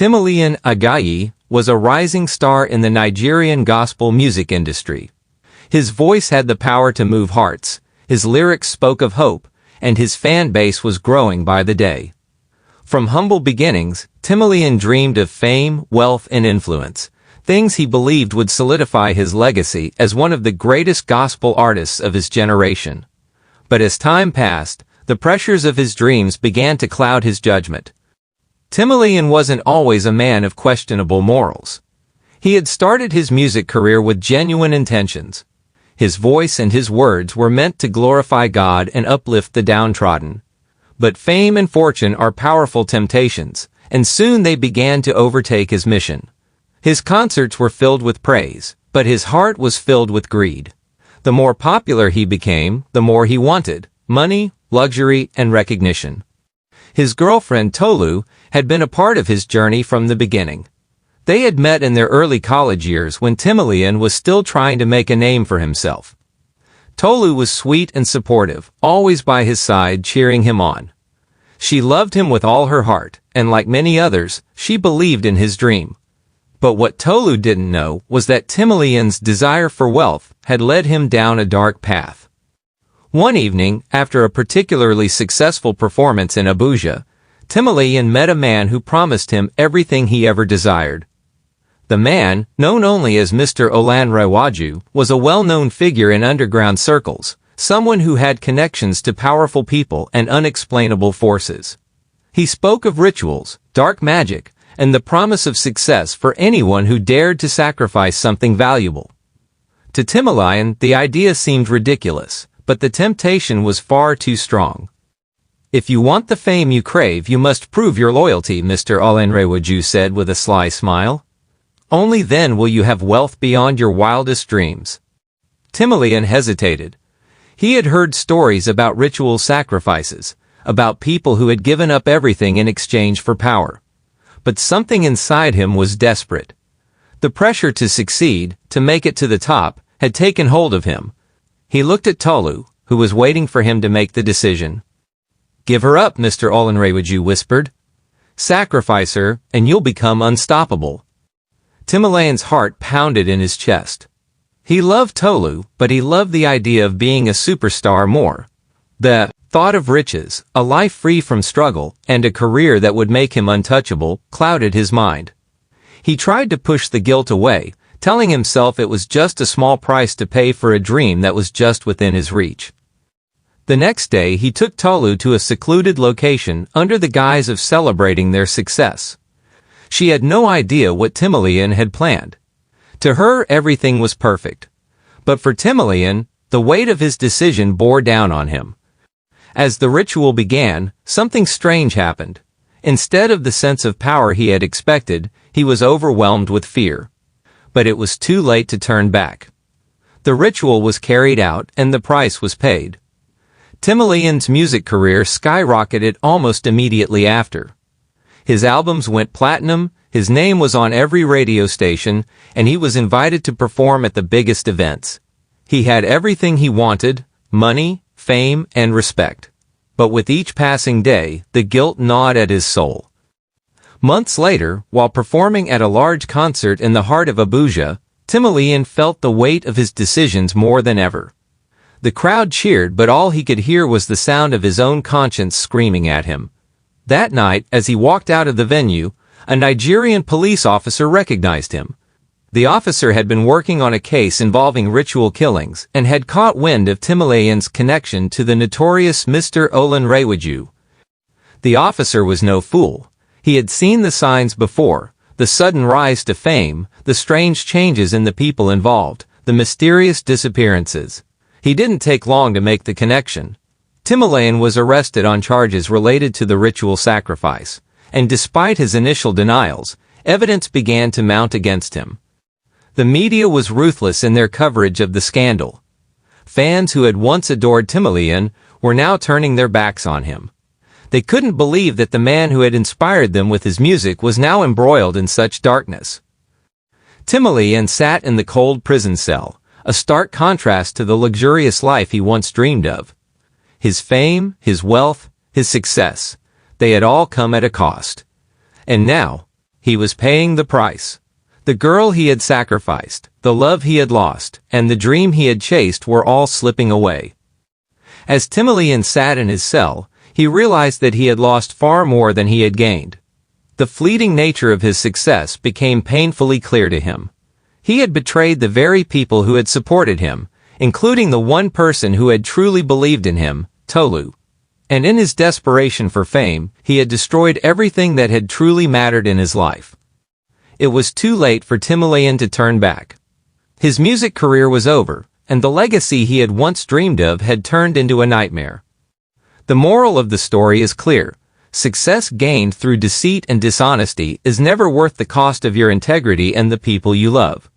Timileyin Ajayi was a rising star in the Nigerian gospel music industry. His voice had the power to move hearts, his lyrics spoke of hope, and his fan base was growing by the day. From humble beginnings, Timileyin dreamed of fame, wealth, and influence, things he believed would solidify his legacy as one of the greatest gospel artists of his generation. But as time passed, the pressures of his dreams began to cloud his judgment. Timileyin wasn't always a man of questionable morals. He had started his music career with genuine intentions. His voice and his words were meant to glorify God and uplift the downtrodden. But fame and fortune are powerful temptations, and soon they began to overtake his mission. His concerts were filled with praise, but his heart was filled with greed. The more popular he became, the more he wanted: money, luxury, and recognition. His girlfriend Tolu had been a part of his journey from the beginning. They had met in their early college years when Timileyin was still trying to make a name for himself. Tolu was sweet and supportive, always by his side cheering him on. She loved him with all her heart, and like many others, she believed in his dream. But what Tolu didn't know was that Timileyin's desire for wealth had led him down a dark path. One evening, after a particularly successful performance in Abuja, Timileyin met a man who promised him everything he ever desired. The man, known only as Mr. Olanrewaju, was a well-known figure in underground circles, someone who had connections to powerful people and unexplainable forces. He spoke of rituals, dark magic, and the promise of success for anyone who dared to sacrifice something valuable. To Timileyin, the idea seemed ridiculous, but the temptation was far too strong. "If you want the fame you crave, you must prove your loyalty," Mr. Olanrewaju said with a sly smile. "Only then will you have wealth beyond your wildest dreams." Timileyin hesitated. He had heard stories about ritual sacrifices, about people who had given up everything in exchange for power. But something inside him was desperate. The pressure to succeed, to make it to the top, had taken hold of him. He looked at Tolu, who was waiting for him to make the decision. "Give her up," Mr. Olanrewaju whispered. "Sacrifice her, and you'll become unstoppable." Timileyin's heart pounded in his chest. He loved Tolu, but he loved the idea of being a superstar more. The thought of riches, a life free from struggle, and a career that would make him untouchable, clouded his mind. He tried to push the guilt away, telling himself it was just a small price to pay for a dream that was just within his reach. The next day he took Tolu to a secluded location under the guise of celebrating their success. She had no idea what Timileyin had planned. To her, everything was perfect. But for Timileyin, the weight of his decision bore down on him. As the ritual began, something strange happened. Instead of the sense of power he had expected, he was overwhelmed with fear. But it was too late to turn back. The ritual was carried out and the price was paid. Timileyin's music career skyrocketed almost immediately after. His albums went platinum, his name was on every radio station, and he was invited to perform at the biggest events. He had everything he wanted: money, fame, and respect. But with each passing day, the guilt gnawed at his soul. Months later, while performing at a large concert in the heart of Abuja, Timileyin felt the weight of his decisions more than ever. The crowd cheered, but all he could hear was the sound of his own conscience screaming at him. That night, as he walked out of the venue, a Nigerian police officer recognized him. The officer had been working on a case involving ritual killings and had caught wind of Timileyin's connection to the notorious Mr. Olanrewaju. The officer was no fool. He had seen the signs before: the sudden rise to fame, the strange changes in the people involved, the mysterious disappearances. He didn't take long to make the connection. Timileyin was arrested on charges related to the ritual sacrifice, and despite his initial denials, evidence began to mount against him. The media was ruthless in their coverage of the scandal. Fans who had once adored Timileyin were now turning their backs on him. They couldn't believe that the man who had inspired them with his music was now embroiled in such darkness. Timileyin sat in the cold prison cell, a stark contrast to the luxurious life he once dreamed of. His fame, his wealth, his success, they had all come at a cost. And now, he was paying the price. The girl he had sacrificed, the love he had lost, and the dream he had chased were all slipping away. As Timileyin sat in his cell, he realized that he had lost far more than he had gained. The fleeting nature of his success became painfully clear to him. He had betrayed the very people who had supported him, including the one person who had truly believed in him, Tolu. And in his desperation for fame, he had destroyed everything that had truly mattered in his life. It was too late for Timileyin to turn back. His music career was over, and the legacy he had once dreamed of had turned into a nightmare. The moral of the story is clear. Success gained through deceit and dishonesty is never worth the cost of your integrity and the people you love.